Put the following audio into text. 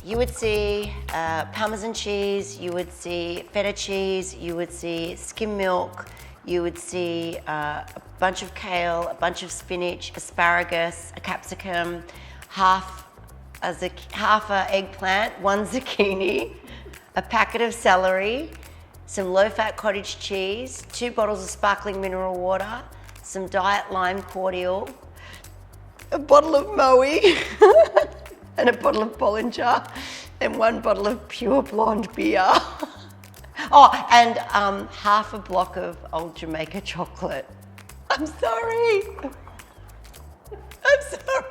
You would see Parmesan cheese, you would see feta cheese, you would see skim milk, you would see a bunch of kale, a bunch of spinach, asparagus, a capsicum, half a eggplant, one zucchini, a packet of celery, some low-fat cottage cheese, 2 bottles of sparkling mineral water, some diet lime cordial, a bottle of Moe, and a bottle of Bollinger, and 1 bottle of pure blonde beer. Oh, and half a block of old Jamaica chocolate. I'm sorry. I'm sorry.